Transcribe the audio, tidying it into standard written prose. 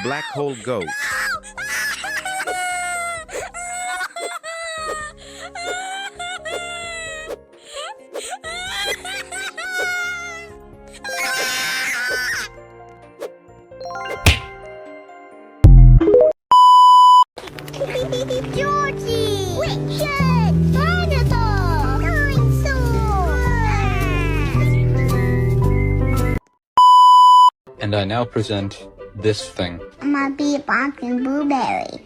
black hole goat. Georgie! Richard! Dinosaur! Dinosaur! And I now present this thing. I'm gonna be a boxing blueberry.